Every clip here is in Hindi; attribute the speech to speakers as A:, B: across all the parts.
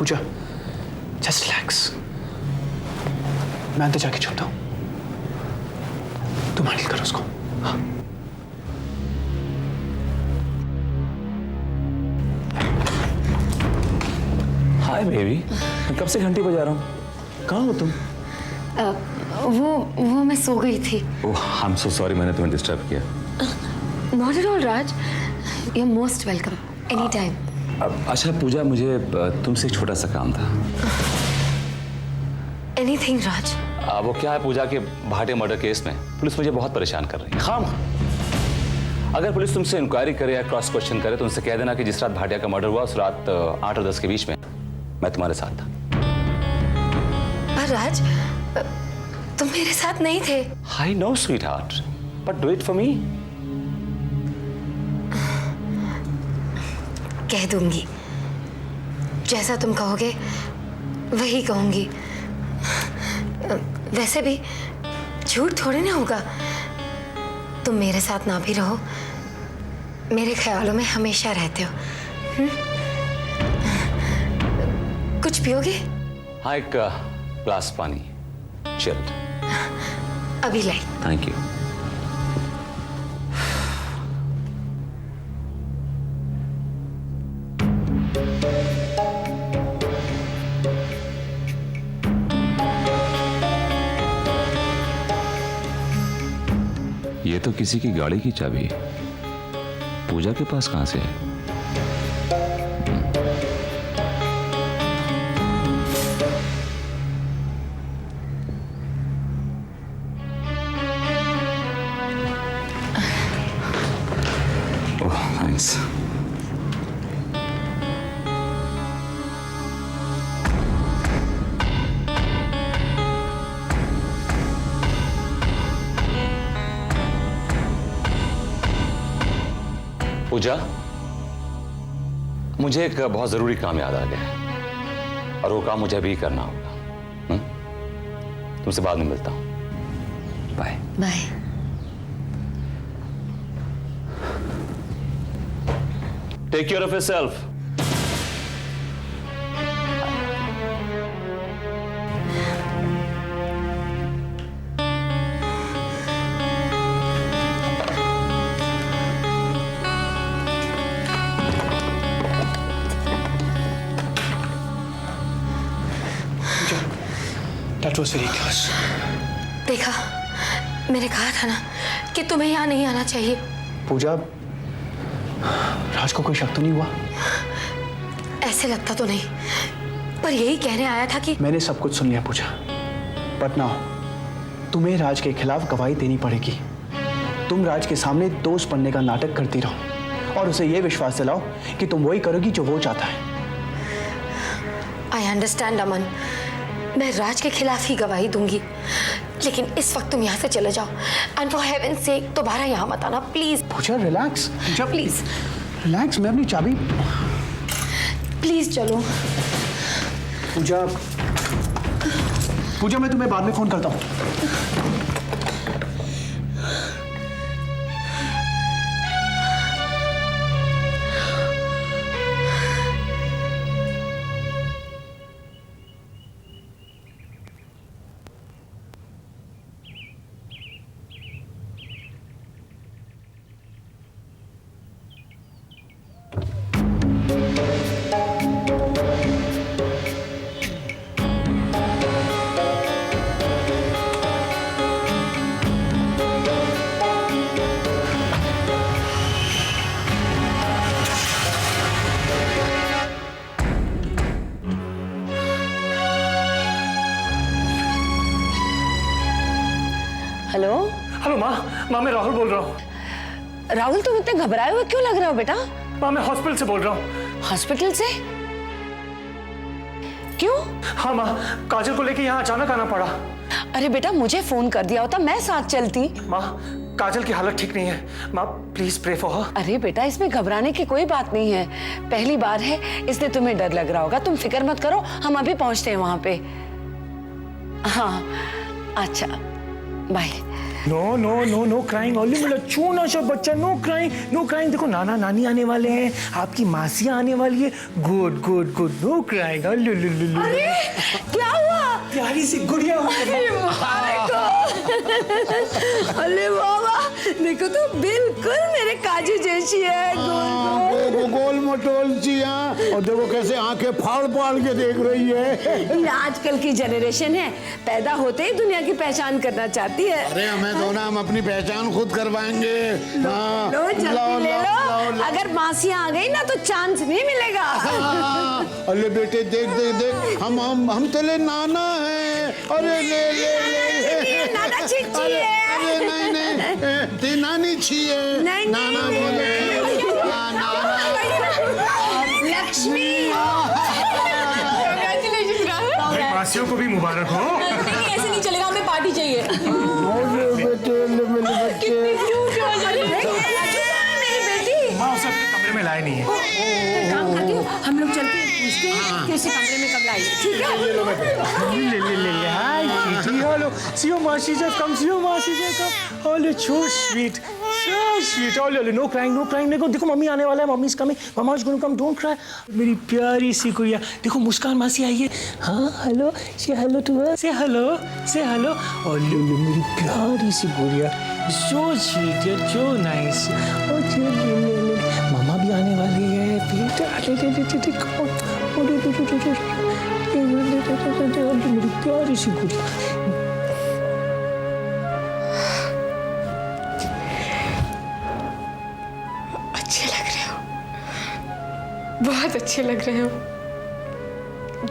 A: पूजा, जस्ट रिलैक्स। मैं अंदर जाके छुपता हूं, तुम हैंडल करो उसको। हाँ।
B: हाय बेबी, मैं कब से घंटी बजा रहा हूँ, कहाँ हो तुम?
C: वो मैं सो गई थी।
B: ओह, आई एम सो सॉरी, मैंने तुम्हें डिस्टर्ब किया।
C: Not at all Raj, you are most welcome any time.
B: अच्छा पूजा, मुझे तुमसे एक छोटा सा काम था।
C: एनीथिंग राज।
B: वो क्या है पूजा के भाटिया मर्डर केस में पुलिस मुझे बहुत परेशान कर रही है। खाम अगर पुलिस तुमसे इंक्वायरी करे या क्रॉस क्वेश्चन करे तो उनसे कह देना कि जिस रात भाटिया का मर्डर हुआ उस रात 8 और 10 के बीच में मैं तुम्हारे साथ था।
C: पर राज, तुम मेरे साथ नहीं थे।
B: I know sweet heart, but do it for me.
C: कह दूंगी, जैसा तुम कहोगे वही कहूंगी। वैसे भी झूठ थोड़ी ना होगा। तुम मेरे साथ ना भी रहो, मेरे ख्यालों में हमेशा रहते हो। कुछ पियोगे?
B: हाँ, एक ग्लास पानी, चिल्ड।
C: अभी लाई।
B: Thank you. ये तो किसी की गाड़ी की चाबी है, पूजा के पास कहां से है? ओह, थैंक्स। पूजा, मुझे एक बहुत जरूरी काम याद आ गया और वो काम मुझे अभी करना होगा। तुमसे बाद में मिलता हूं। Bye
C: bye.
B: Take care of yourself.
A: That was very close.
C: देखा, मैंने कहा था ना कि तुम्हें यहाँ नहीं आना चाहिए।
A: पूजा, राज को कोई शक तो नहीं हुआ?
C: ऐसे लगता तो नहीं, पर यही कहने आया था कि
A: मैंने सब कुछ सुन लिया पूजा, बट नाउ तुम्हें राज के खिलाफ गवाही देनी पड़ेगी। तुम राज के सामने दोस्त बनने का नाटक करती रहो और उसे यह विश्वास दिलाओ कि तुम वही करोगी जो वो चाहता है।
C: आई अंडरस्टैंड अमन, मैं राज के खिलाफ ही गवाही दूंगी, लेकिन इस वक्त तुम यहाँ से चले जाओ। एंड फॉर हेवन सेक दोबारा यहाँ मत आना प्लीज।
A: पूजा रिलैक्स, जब
C: प्लीज
A: रिलैक्स, मैं अपनी चाबी।
C: प्लीज चलो।
A: पूजा, पूजा मैं तुम्हें बाद में फोन करता हूँ।
C: हेलो।
A: हेलो माँ, मैं राहुल बोल रहा हूँ।
C: राहुल, तुम इतने घबराए हुए क्यों लग रहे हो बेटा?
A: माँ, मैं हॉस्पिटल से बोल रहा हूँ।
C: हॉस्पिटल से? क्यों?
A: हाँ माँ, काजल को लेके यहाँ अचानक आना पड़ा।
C: अरे बेटा, मुझे फोन कर दिया होता, मैं साथ चलती।
A: माँ, काजल की हालत ठीक नहीं है। माँ प्लीज प्रे फॉर हर।
C: अरे बेटा, इसमें घबराने की कोई बात नहीं है। पहली बार है इसलिए तुम्हें डर लग रहा होगा। तुम फिक्र मत करो, हम अभी पहुंचते हैं वहां पे। हाँ अच्छा, bye.
D: No no no no crying only, मेरा छोटा सा बच्चा, नो क्राइंग। देखो नाना नानी आने वाले हैं, आपकी मासियाँ आने वाली है। Good good good, no crying.
E: अरे क्या हुआ?
D: प्यारी सी गुड़िया
E: अरे बाबा, देखो तो बिल्कुल मेरे काजू जैसी है, गोल
F: गोल मटोल सी, और देखो कैसे आंखें फाड़ फाड़ के देख रही है।
E: ये आजकल की जनरेशन है, पैदा होते ही दुनिया की पहचान करना चाहती है।
F: अरे हमें तो ना, हम अपनी पहचान खुद करवाएंगे। हाँ,
E: लो जल्दी ले लो, अगर मासियाँ आ गई ना तो चांस नहीं मिलेगा।
F: अरे बेटे देख देख देख, हम तेरे नाना हैं। अरे ले ले ले,
E: नाना छिची है।
F: अरे नहीं ते नानी छी है।
E: नहीं,
F: नाना बोले
E: लक्ष्मी।
D: मासियों को भी मुबारक हो।
G: नहीं, ऐसे नहीं चलेगा, हमें पार्टी चाहिए।
E: मेरी बेटी
D: माँ उसे अपने कमरे में लाए नहीं है।
E: काम करती हूँ, हम लोग चलते हैं, पूछते हैं कि उसे कमरे में कब लाई। ठीक है?
D: ले hi Kitty, hello, see you मासी जी, come see you मासी जी, come, hello, so sweet, hello, no crying, देखो मम्मी आने वाला है, mummy is coming, mamma is going to come, don't cry, मेरी प्यारी सी गुड़िया। देखो मुस्कान मासी आई है, हाँ हेलो, से हेलो टू हर, से हेलो, हेलो, मेरी प्यारी सी गुड़िया, so sweet, so nice, मामा भी आने वाली है, मेरी प्यारी सी गुड़िया।
C: अच्छे लग रहे हो, बहुत अच्छे लग रहे हो।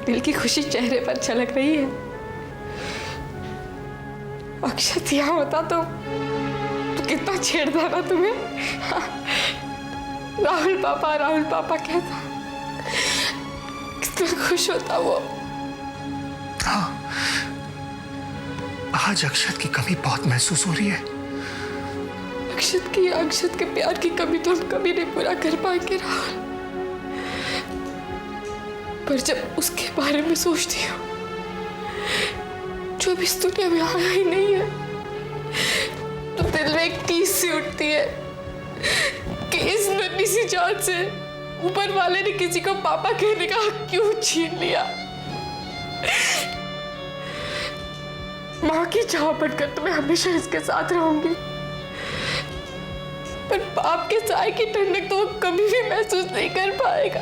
C: दिल की खुशी चेहरे पर झलक रही है। अक्षत यहाँ होता तो कितना छेड़ता ना तुम्हें। राहुल पापा कहता, कितना खुश होता वो।
D: हाँ, आज अक्षत की कमी बहुत महसूस हो रही है।
C: अक्षत के प्यार की कमी तो हम कभी नहीं पूरा कर पाएंगे राहुल। पर जब उसके बारे में सोचती हूँ जो अब इस दुनिया में आया ही नहीं है, तो दिल में एक टीस सी उठती है कि इस नन्ही सी जान से ऊपर वाले ने किसी को पापा कहने का हक क्यों छीन लिया। माँ की चाह बनकर तो मैं हमेशा इसके साथ रहूंगी, पर बाप के साए की ठंडक तो वो कभी भी महसूस नहीं कर पाएगा।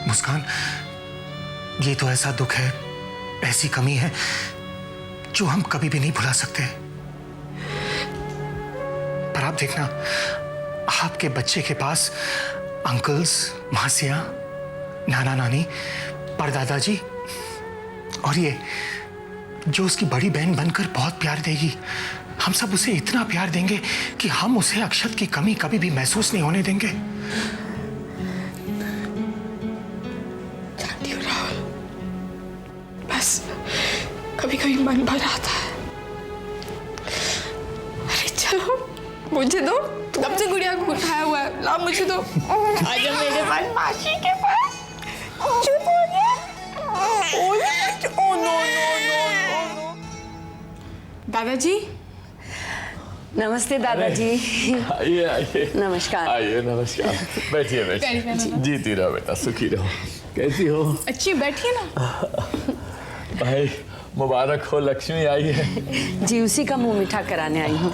D: मुस्कान, ये तो ऐसा दुख है, ऐसी कमी है जो हम कभी भी नहीं भुला सकते। पर आप देखना, आपके बच्चे के पास अंकल्स, मासियां, नाना नानी, परदादाजी और ये जो उसकी बड़ी बहन बनकर बहुत प्यार देगी। हम सब उसे इतना प्यार देंगे कि हम उसे अक्षत की कमी कभी भी महसूस नहीं होने देंगे।
C: जानती हूँ राहुल, बस कभी कभी मन भर आता है। अरे चलो मुझे दो, कब से गुड़िया को उठाया हुआ है, लाओ मुझे दो। आजा मेरे पास, मासी के पास। चुप हो गया। Oh no. दादाजी।
E: नमस्ते दादाजी।
H: आइए
E: नमस्कार।
H: आइए, नमस्कार। बैठिए। जीती रहो बेटा, सुखी रहो। कैसी हो?
G: अच्छी, बैठिए ना।
H: भाई मुबारक हो, लक्ष्मी आई है।
E: जी उसी का मुंह मीठा कराने आई हूँ,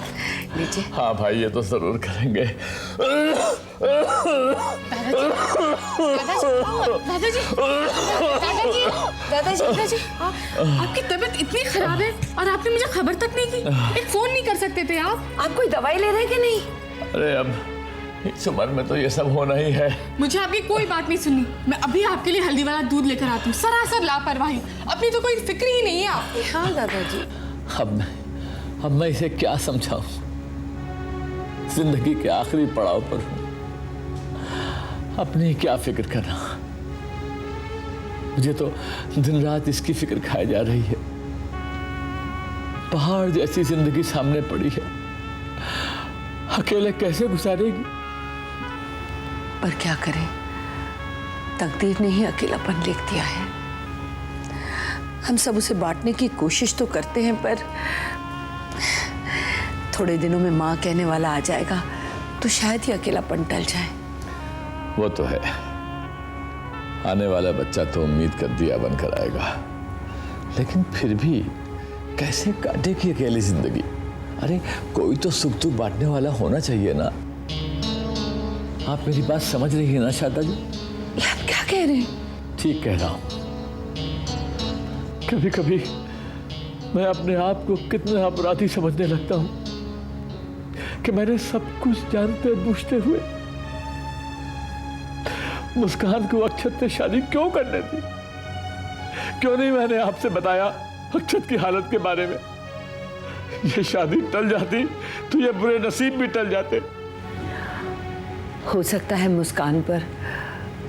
E: लीजिए।
H: हाँ भाई, ये तो जरूर करेंगे।
G: दादाजी, आपकी तबीयत इतनी खराब है और आपने मुझे खबर तक नहीं की। एक फोन नहीं कर सकते थे आप
E: कोई दवाई ले रहे हैं कि नहीं?
H: अरे अब इस उम्र में तो ये सब होना ही है।
G: मुझे आपकी कोई बात नहीं सुननी। मैं अभी आपके लिए हल्दी वाला दूध लेकर आती हूँ। सरासर लापरवाही, अपनी तो कोई फिक्र ही नहीं है आपकी।
E: हाँ दादाजी।
H: अब मैं इसे क्या समझाऊं? जिंदगी के आखिरी पड़ाव पर हूं, अपनी क्या फिक्र करना। मुझे तो दिन रात इसकी फिक्र खाई जा रही है। पहाड़ जैसी जिंदगी सामने पड़ी है, अकेले कैसे गुजारेगी?
E: पर क्या करें, तकदीर ने ही अकेलापन लिख दिया है। हम सब उसे बांटने की कोशिश तो करते हैं, पर थोड़े दिनों में माँ कहने वाला आ जाएगा तो शायद ही अकेलापन टल जाए।
H: वो तो है, आने वाला बच्चा तो उम्मीद कर दिया बनकर आएगा, लेकिन फिर भी कैसे काटेगी अकेली जिंदगी? अरे कोई तो सुख दुख बांटने वाला होना चाहिए ना। आप मेरी बात समझ रही है ना शारदा जी?
E: ये आप क्या कह रहे हैं?
H: ठीक कह रहा हूं। कभी कभी मैं अपने आप को कितना अपराधी समझने लगता हूं कि मैंने सब कुछ जानते बूझते हुए मुस्कान को अक्षत से शादी क्यों करने दी? क्यों नहीं मैंने आपसे बताया अक्षत की हालत के बारे में? ये शादी टल जाती तो ये बुरे नसीब भी टल जाते।
E: हो सकता है मुस्कान पर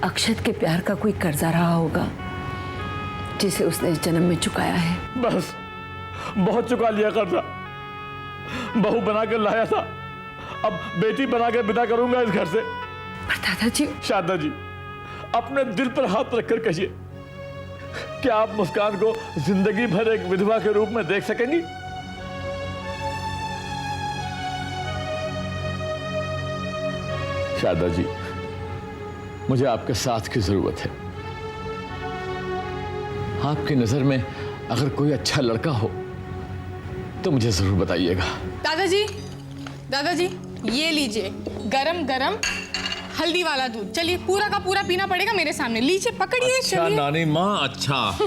E: अक्षत के प्यार का कोई कर्जा रहा होगा जिसे उसने इस जन्म में चुकाया है।
H: बस बहुत चुका लिया कर्जा। बहू बना कर लाया था, अब बेटी बना कर विदा करूंगा इस घर से।
E: पर दादाजी।
H: शारदा जी, अपने दिल पर हाथ रखकर कहिए, क्या आप मुस्कान को जिंदगी भर एक विधवा के रूप में देख सकेंगी? शारदा जी, मुझे आपके साथ की जरूरत है। आपकी नजर में अगर कोई अच्छा लड़का हो तो मुझे जरूर बताइएगा।
G: दादाजी, दादाजी ये लीजिए गरम गरम हल्दी वाला दूध। चलिए पूरा का पूरा पीना पड़ेगा मेरे सामने। लीजिए, पकड़िए।
H: अच्छा नानी माँ, अच्छा।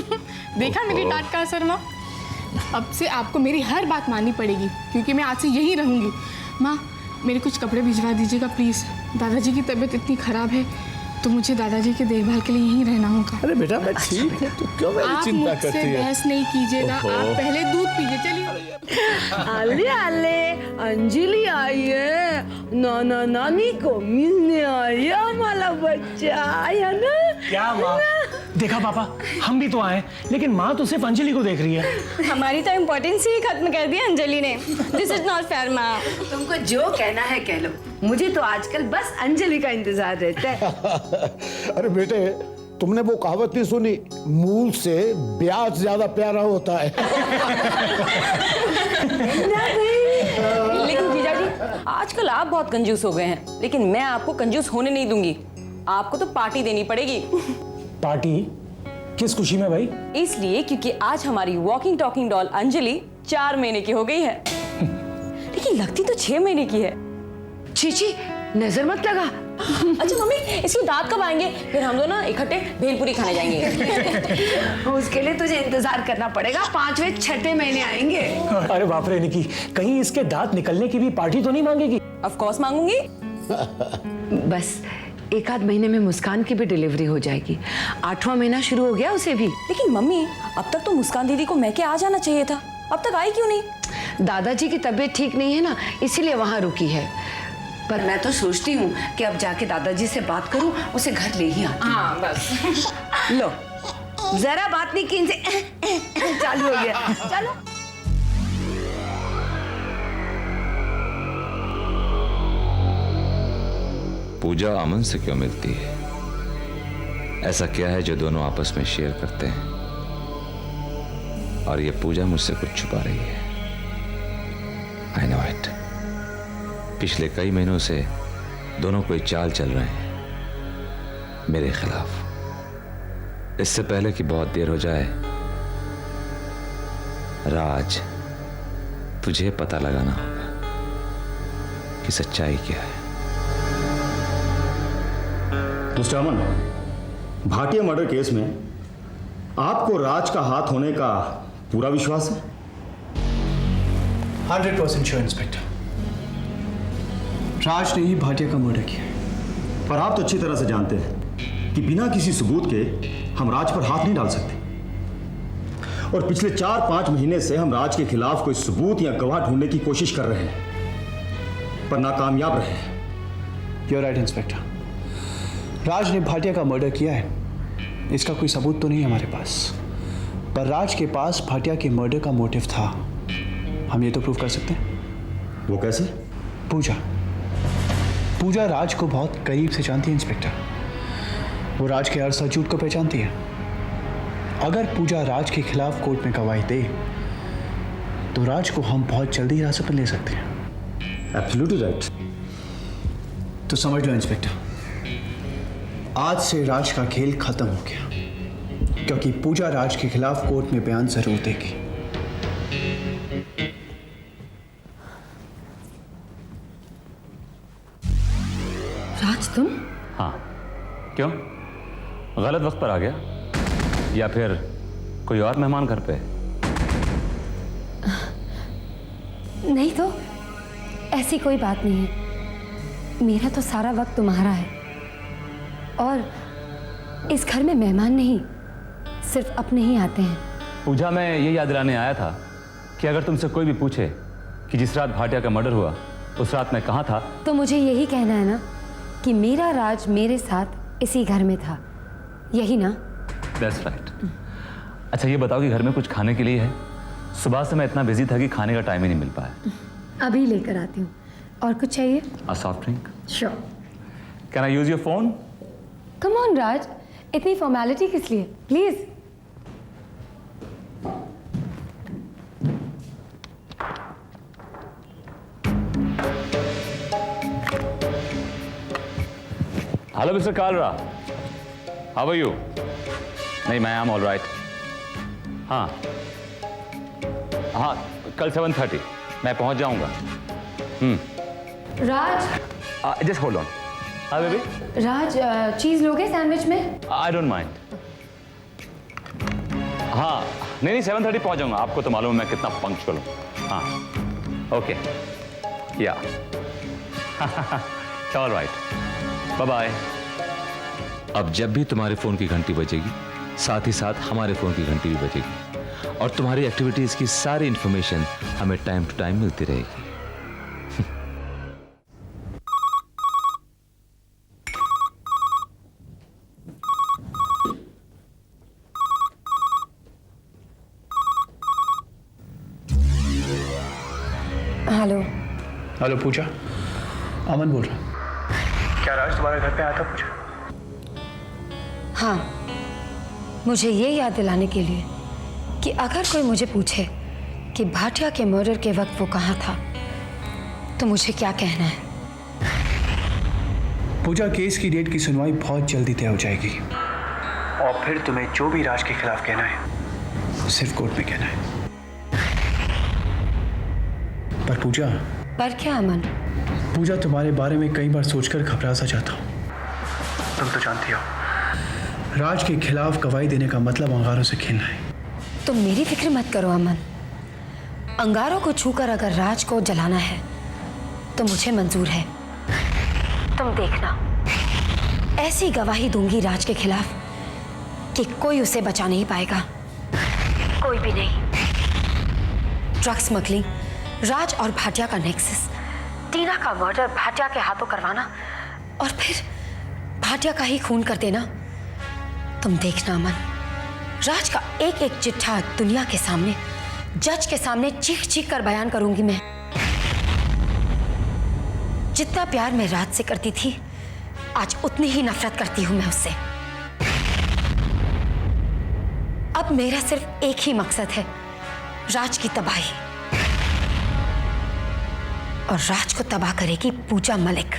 G: देखा मेरी डांट का असर माँ? अब से आपको मेरी हर बात माननी पड़ेगी क्योंकि मैं आज से यहीं रहूंगी। माँ, मेरे कुछ कपड़े भिजवा दीजिएगा प्लीज। दादाजी की तबीयत इतनी खराब है तो मुझे दादाजी की देखभाल के लिए यहीं रहना होगा।
H: अरे बेटा मैं ठीक हूँ, तो क्यों मेरी चिंता करती है?
G: आप मुझसे बहस नहीं कीजिएगा, आप पहले दूध पीजिए। चलिए।
E: आले आले, अंजलि आई है, नाना नानी को मिलने आया हमारा बच्चा आया ना।
D: क्या माँ? देखा पापा, हम भी तो आए, लेकिन माँ तो सिर्फ अंजलि को देख रही है।
I: हमारी तो इम्पोर्टेंस ही खत्म कर दी अंजलि ने। दिस इज नॉट फेयर माँ।
E: तुमको जो कहना है कह लो, मुझे तो आजकल बस अंजलि का इंतजार रहता है।
F: अरे बेटे, तुमने वो कहावत नहीं सुनी, मूल से ब्याज ज्यादा प्यारा होता है?
I: लेकिन जीजा जी, आजकल आप बहुत कंजूस हो गए हैं, लेकिन मैं आपको कंजूस होने नहीं दूंगी। आपको तो पार्टी देनी पड़ेगी।
D: पार्टी? किस खुशी में भाई?
I: इसलिए क्योंकि आज हमारी वॉकिंग टॉकिंग डॉल अंजलि 4 महीने की हो गई है, लेकिन लगती तो 6 महीने की है।
E: चीची, नजर मत लगा।
I: अच्छा मम्मी, इसके दांत कब आएंगे? फिर हम दोनों इकट्ठे भेलपुरी खाने जाएंगे।
E: उसके लिए तुझे इंतजार करना पड़ेगा, 5वें 6ठे महीने आएंगे।
D: अरे बाप रे निकी, कहीं इसके दांत निकलने की भी पार्टी तो नहीं मांगेगी?
I: Of course मांगूंगी।
E: बस 1 आध महीने में मुस्कान की भी डिलीवरी हो जाएगी। 8वां महीना शुरू हो गया उसे भी।
I: लेकिन मम्मी, अब तक तो मुस्कान दीदी को मैके आ जाना चाहिए था, अब तक आई क्यों नहीं?
E: दादाजी की तबीयत ठीक नहीं है ना, इसीलिए वहां रुकी है। पर मैं तो सोचती हूँ कि अब जाके दादाजी से बात करूं, उसे घर ले ही आती।
G: हाँ बस।
E: लो, जरा बात नहीं की इनसे। चालू हो गया। चलो।
J: पूजा अमन से क्यों मिलती है? ऐसा क्या है जो दोनों आपस में शेयर करते हैं? और ये पूजा मुझसे कुछ छुपा रही है। I know it. पिछले कई महीनों से दोनों कोई चाल चल रहे हैं मेरे खिलाफ। इससे पहले कि बहुत देर हो जाए, राज, तुझे पता लगाना होगा कि सच्चाई क्या है।
K: मिस्टर अमन, भाटिया मर्डर केस में आपको राज का हाथ होने का पूरा विश्वास है?
A: 100% श्योर इंस्पेक्टर। राज ने ही भाटिया का मर्डर किया।
K: पर आप तो अच्छी तरह से जानते हैं कि बिना किसी सबूत के हम राज पर हाथ नहीं डाल सकते। और पिछले 4-5 महीने से हम राज के खिलाफ कोई सबूत या गवाह ढूंढने की कोशिश कर रहे हैं, पर नाकामयाब रहे हैं।
A: You're right, inspector. राज ने भाटिया का मर्डर किया है, इसका कोई सबूत तो नहीं हमारे पास, पर राज के पास भाटिया के मर्डर का मोटिव था। हम ये तो प्रूव कर सकते हैं।
K: वो कैसे?
A: पूजा राज को बहुत करीब से जानती है इंस्पेक्टर। वो राज के हर सच झूठ को पहचानती है। अगर पूजा राज के खिलाफ कोर्ट में गवाही दे तो राज को हम बहुत जल्दी हिरासत में ले सकते हैं।
K: Absolutely right.
A: तो समझ लो इंस्पेक्टर, आज से राज का खेल खत्म हो गया, क्योंकि पूजा राज के खिलाफ कोर्ट में बयान जरूर देगी।
E: राज तुम?
B: हाँ, क्यों? गलत वक्त पर आ गया या फिर कोई और मेहमान घर पे?
L: नहीं तो ऐसी कोई बात नहीं है। मेरा तो सारा वक्त तुम्हारा है, और इस घर में मेहमान नहीं, सिर्फ अपने ही आते हैं।
B: पूजा, मैं ये याद दिलाने आया था कि अगर तुमसे कोई भी पूछे कि जिस रात भाटिया का मर्डर हुआ उस रात मैं कहाँ था,
L: तो मुझे यही कहना है ना कि मेरा राज मेरे साथ इसी घर में था, यही ना?
B: That's right. अच्छा ये बताओ कि घर में कुछ खाने के लिए है? सुबह से मैं इतना बिजी था कि खाने का टाइम ही नहीं मिल पाया।
L: अभी लेकर आती हूँ। और कुछ चाहिए?
B: A soft drink?
L: Sure.
B: Can I use your phone?
L: Come on राज, इतनी फॉर्मेलिटी किस लिए? Please.
B: Hello mister Kalra, how are you? नहीं, मैं आई एम ऑल राइट। हाँ हाँ, कल 7:30 मैं पहुंच जाऊंगा।
L: राज,
B: जस्ट होल्ड ऑन। हाँ बेबी।
L: राज, चीज लोगे सैंडविच में?
B: I don't mind. हाँ नहीं, 7:30 पहुंच जाऊंगा। आपको तो मालूम है मैं कितना पंक्चुअल हूँ। हाँ ओके, या ऑल राइट, बाय बाय।
J: अब जब भी तुम्हारे फोन की घंटी बजेगी, साथ ही साथ हमारे फोन की घंटी भी बजेगी, और तुम्हारी एक्टिविटीज की सारी इंफॉर्मेशन हमें टाइम टू टाइम मिलती रहेगी।
L: हेलो।
A: हेलो पूजा, अमन बोल रहा। क्या राज तुम्हारे घर पे आया था पूजा?
L: हाँ, मुझे ये याद दिलाने के लिए कि अगर कोई मुझे पूछे कि भाटिया के मर्डर के वक्त वो कहाँ था, तो मुझे क्या कहना है?
A: पूजा, केस की डेट की सुनवाई बहुत जल्दी तय हो जाएगी, और फिर तुम्हें जो भी राज के खिलाफ कहना है सिर्फ कोर्ट में कहना है। पर पूजा।
L: पर क्या अमन?
A: पूजा, तुम्हारे बारे में कई बार सोचकर घबरा सा जाता हूँ। तुम तो जानती हो, राज के खिलाफ गवाही देने का मतलब अंगारों से खेलना है।
L: तुम मेरी फिक्र मत करो अमन। अंगारों को छूकर अगर राज को जलाना है तो मुझे मंजूर है। तुम देखना, ऐसी गवाही दूंगी राज के खिलाफ कि कोई उसे बचा नहीं पाएगा, कोई भी नहीं। ड्रग स्मगलिंग, राज और भाटिया का नेक्सस, टीना का मर्डर भाटिया के हाथों करवाना, और फिर भाटिया का ही खून कर देना। तुम देखना अमन, राज का एक एक चिट्ठा दुनिया के सामने, जज के सामने चीख चीख कर बयान करूंगी मैं। जितना प्यार मैं राज से करती थी, आज उतनी ही नफरत करती हूं मैं उससे। अब मेरा सिर्फ एक ही मकसद है, राज की तबाही, और राज को तबाह करेगी पूजा मलिक।